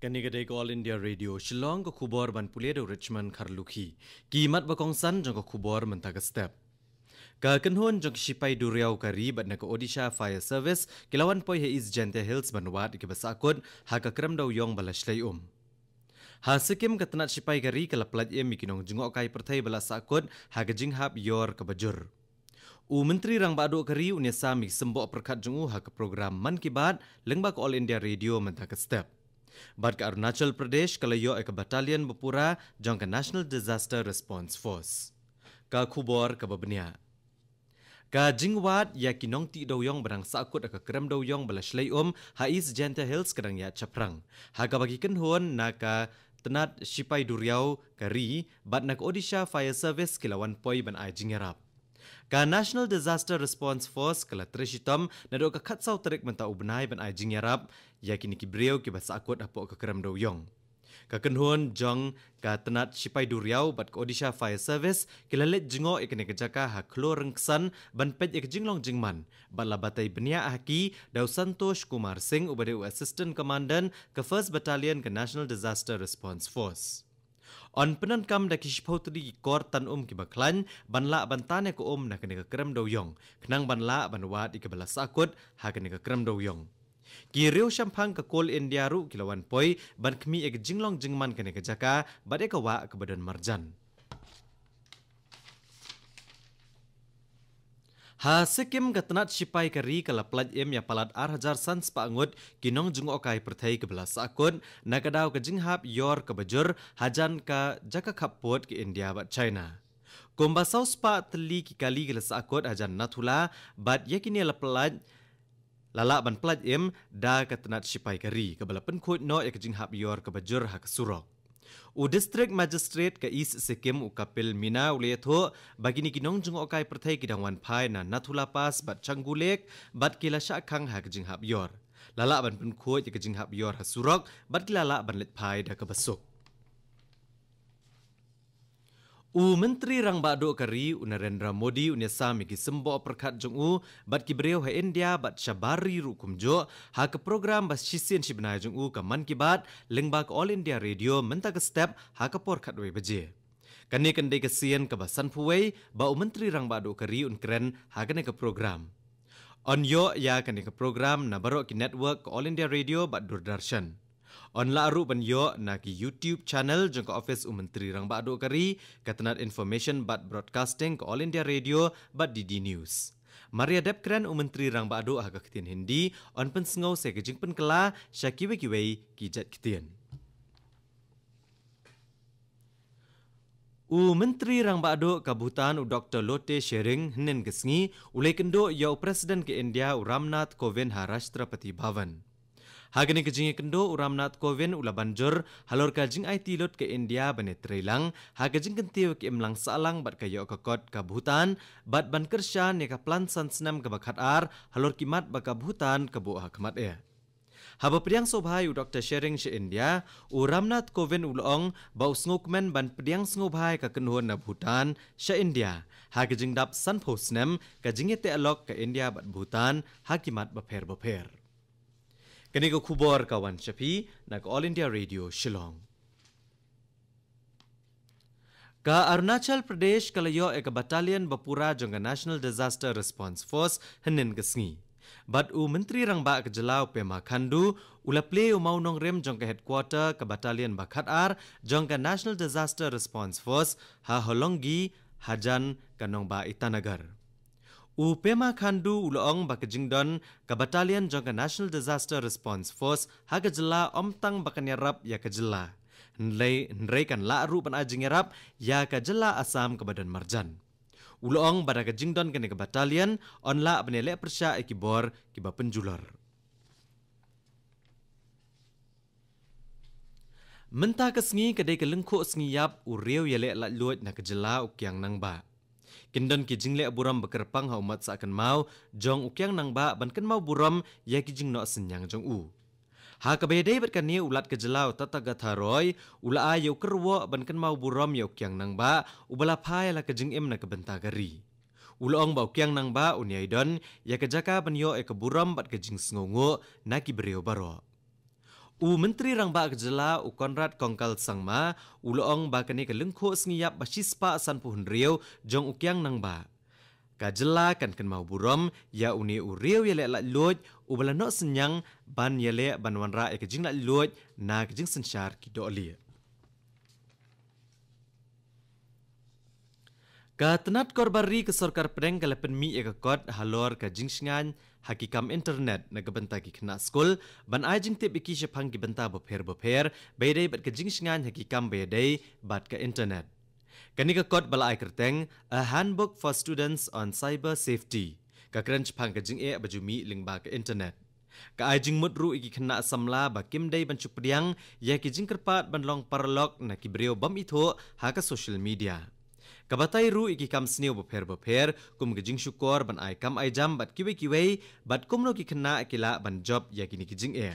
Kani kedai ko All India Radio Shillong ko khubor ban pulia do Richmond Kharlukhi. Kimat bakong san jong ko khubor mentaga step. Ka kenhon jong sipai duriau kari bat na ko Odisha Fire Service kilawan poi he is Jente Hills banwat ke basakut ha ka krem daw yong balashlay Ha sikim katnat sipai kari kala plat em mikinong jungok kai perthai balasakut ha ka jinghap yor ka bajur. Menteri Rang Bado Kari unyasa mi sembok perkat jungu ha ka program Man Ki Baat lengba ko All India Radio mentaga step. Bad ke Arunachal Pradesh kalayo ke Batalion Bapura jong ke National Disaster Response Force. Ka khubor ke babnia. Ka jingwat ya kinong ti doyong barang sakut ke krem doyong balashlay hais Jente Hills kadang ya caprang. Ha ka bagi kenhon na ka tenat sipai duriau kari bad nak Odisha Fire Service kilawan poi ban ai jingerap. Ka National Disaster Response Force kala treshitom na do ka katsau terik menta ubnai ban ai jingerap ya kini kibreu ki basakut apo ka krem doyong. Ka kenhon jong ka tenat sipai duriau bat ka Odisha Fire Service kilalet jingo ikene kejaka ha klorengsan ban pej ik jinglong jingman bat labatai benia haki daw Santosh Kumar Singh ubade Assistant Commandant ke 1st Battalion ke National Disaster Response Force. On penan kam da kishpotri kor tan ki baklan banla bantane ko na kene ka krem doyong kenang banla banwat ikabala sakut ha kene ka krem doyong. Ki riu shampang ka Coal India ru kilawan poi ban kmi ek jinglong jingman kene ka jaka bade ka wa ka badan marjan. Ha sikim gatanat sipai kari kala plat em ya palat 8,000 sans paangut kinong jung okai perthai ke belas akun nakadaw ke jinghap yor ke bajur hajan ka jaka kapot ke India bat China. Kumba saus pa teli ki kali ke akut hajan nathula bat yakini la plat lala ban plat em da gatanat sipai kari ke bala penkut no ya ke jinghap yor ke bajur ha ke surok. District Magistrate ke East Sikkim Kapil Mina uletho bagi ni kinong jung okai perthai kidangwan phai na nathula pas bat changgulek bat kila syakang ha ke jinghap yor. Lala ban penkut ya ke jinghap yor ha surok bat kilala ban let phai da ke basuk. Menteri Rang Bado Kari Narendra Modi unyasa migi sembo perkat jung bat kibreu ha India bat syabari rukumjo ha ke program bas shisien shibnai jung ke Man Ki Baat lengba ke All India Radio menta ke step ha ke porkat we beje. Kani kendai ke sien ke basan puwei ba Menteri Rang Bado Kari keren ha ke program. Onyo ya kani ke program na barok ki network ke All India Radio bat Doordarshan. On la aru banyo na ki YouTube channel jong ke office Menteri Rang Bado Kari katanat information bat broadcasting ke All India Radio bat DD News. Maria Depkren Menteri Rang Bado ha ketin Hindi on pensengau se ke jing penkela syakiwe kiwei ki jat ketin. Menteri Rang Bado Kabutan Dr. Lote Shering henen kesngi ulai kendo ya Presiden ke India Ramnath Kovind ha Rashtrapati Bhavan. Hagani ke jingi kendo Ramnath Kovind ula banjur halor ka jing IT lot ke India bane trailang haga jing kentiu ke imlang salang bat kayo kakot ka Bhutan bat ban kersya ne ka plan sansnam ke bakat ar halor kimat baka Bhutan ke bu hakmat e. Haba pediang sobhai Dr. Shering she India Ramnath Kovind ulong ba usngukmen ban pediang ngobhai ka kenhuan na Bhutan she India haga jing dap san posnem ka jingi te alok ke India bat Bhutan hakimat baper. Kini ko khubor kawan Shafi nak All India Radio Shillong. Ka Arunachal Pradesh kalayo ek Batalion Bapura jong National Disaster Response Force henen kesngi. Bat Menteri Rang Ba ke Jelau Pema Khandu ulaple maunong rem jong ke headquarter ke Batalion Bakat Ar jong ke National Disaster Response Force ha Holongi hajan kanong ba Itanagar. Pema Khandu ulong baka jingdon ka Batalion jong ka National Disaster Response Force haga jela omtang baka nyarap ya ka jela. Nrei kan la ru pan ajingirap ya ka jela Asam ka badan marjan. Ulong bada ka jingdon ka Batalion on la benele persya ikibor kiba penjulor. Mentah kesngi kadai ka lengko sngiap ureu yale la luat na ka jela ukyang nang ba. Kindon ki jingle buram bekerpang ha umat sakan mau jong ukyang nang ba ban kan mau buram ya ki jing no senyang jong u. Ha ka bedai bet kan ni ulat ke jelau tata gatharoi ula ayo kerwo ban kan mau buram ya ukyang nang ba ubala phai la ke jing em na ke bentagari. Ulong ba ukyang nang ba unyai don ya ke jaka ban yo e ke buram bat ke jing sngongo na ki breu baro. Menteri Rang Ba Kejela Konrad Kongkal Sangma uloong ba kani ka lengkho sngiyap basispa san puhun riau jong ukyang nang ba. Kajela kan mau burom ya uni uriau ya la loj ubala no senyang ban yale ban wanra e kejing la loj na kejing sensyar ki doli. Katenat korbari ke sorkar pedeng kalapen mi e kot halor ka jingsngan hakikam internet na gebenta ki kena skul ban ajing tip iki sepang ki benta beper bedai bat ka jingsngan hakikam bedai bat ka internet. Kani ka kot bala ai kerteng a handbook for students on cyber safety ka keren sepang ka jing e bajumi lingba ka internet. Ka ajing mudru iki kena samla ba kimdai ban chupdiang ya ki jing kerpat ban long parlok na ki brio bam itho ha ka social media. Kabatai ru iki kam sniu beper kum gejing syukor ban ai kam ai jam bat kiwe bat kumno ki kena kila ban job ya kini kijing e.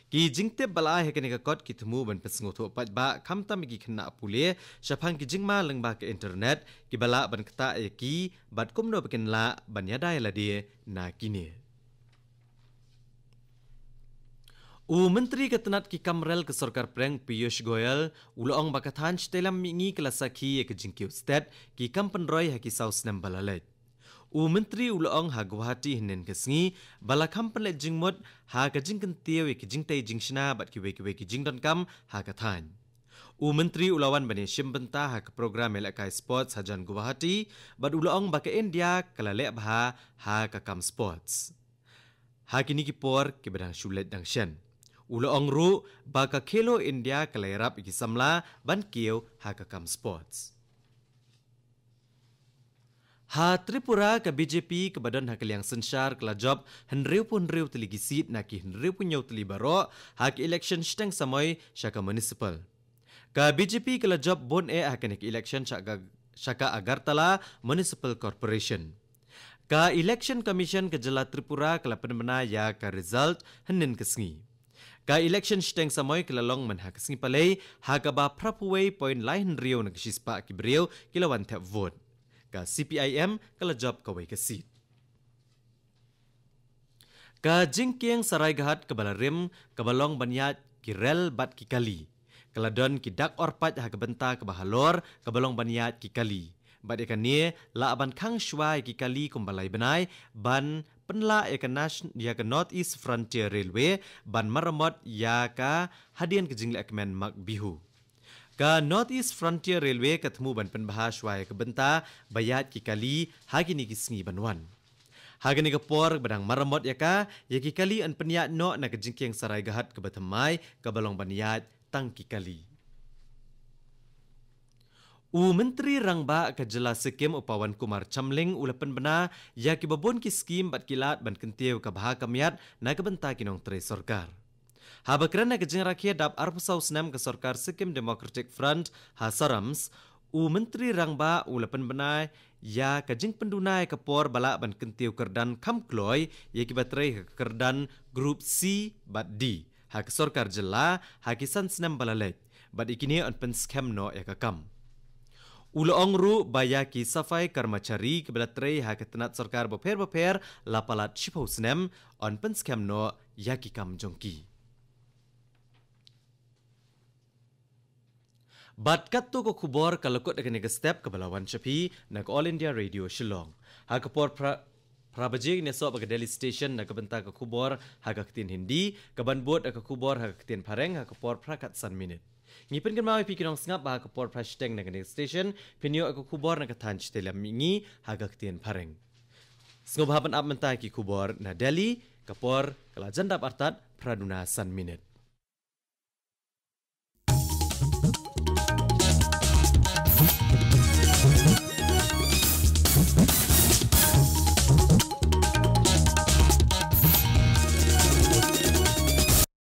Ki jing te bala he kene ka kot ki temu ban pesngo tho pat ba kam tam ki kena pule syapang ki jing ma leng ba ke internet ki bala ban kata e ki bat kumno beken la ban yadai la dia na kini. Menteri Ketenat ki Kamrel ke Sorkar Preng Piyush Goyal uloong bakathan stelam mingi kelasaki ke jingkiu stat ki kampen roy haki saus nem balalet. Menteri uloong ha Guwahati hinen kesngi bala kampen let jingmut ha ka jingken tieu ki jingtai jingshna bat ki ki jingdon kam ha kathan. Menteri ulawan bani shimbenta ha ke program elakai sports hajan Guwahati bat uloong baka India kalalek bah ha ka kam sports. Ha kini ki por ki bedang shulet dang shen. Uloong ru baka Khelo India kalairap iki samla ban kieu hakakam sports. Ha Tripura ke BJP ke badan hakaliang sensyar kala job henriu teligi seat naki henriu nyau teli baro hak election steng samoy syaka municipal. Ka BJP kala job bon hakanik election syaka Agartala Municipal Corporation. Ka Election Commission ke Jela Tripura kala penmena ya ka result henin kesngi. Ka election steng samoy kelalong man hak singi palay hakaba prapuway point lain rio nagsispa ki brio kilawan tap vote. Ka CPIM kala job kaway ka seat. Ka jingking saray gahat kabalarim kabalong banyat ki rel bat ki kali. Kaladon ki dak orpat hakabenta kabahalor kabalong banyat ki kali. Bat ikan ni la aban kang shwai ki kali kumbalay benai ban penla ya ka North East Frontier Railway ban maramot ya ka hadian ke jingle ekmen mak bihu. Ka North East Frontier Railway ketemu ban penbahas wai ke benta bayat ki kali hagini ki sngi banwan. Hagini ke por badang maramot ya ki kali an peniat no na ke jingking sarai gahat ke batamai ke balong baniat tang ki kali. Menteri Rang Ba Kejela Sikkim Upawan Kumar Chamling ulapan bena ya ki babon ki skim bat kilat ban kentiu ka baha kamiat na kebenta kinong tre sorkar. Habakran na kejeng rakyat dap arpusau senam ke sorkar Sikkim Democratic Front Hasarams Menteri Rang Ba ulapan bena ya kejeng pendunai ke por balak ban kentiu kerdan kamkloy ya ki baterai kerdan grup C bat D. Ha ke sorkar jela ha kisan senam balalek bat ikini on pen scam no ya kakam. Uloong ru bayaki safai karmachari kebelatrai ha ketenat sorkar beper lapalat shipau senem on penskam no yaki kam jongki. Bat kattu ko kubor kalakot akan nega step ke balawan Shapi nak All India Radio Shillong. Ha kapor Prabajing nesok bagi Delhi Station nak kebenta ke kubor ha ketin Hindi, keban bot ke kubor ha ketin Pareng ha kapor prakat san minit. Ngipin kan mau pikinong sengap bah kapor prashteng nak Delhi Station, pinyo aku kubor nak ketan citelam mingi ha ketin Pareng. Sengop haban ap mentai ki kubor na Delhi kapor kala jandap artat praduna san minit.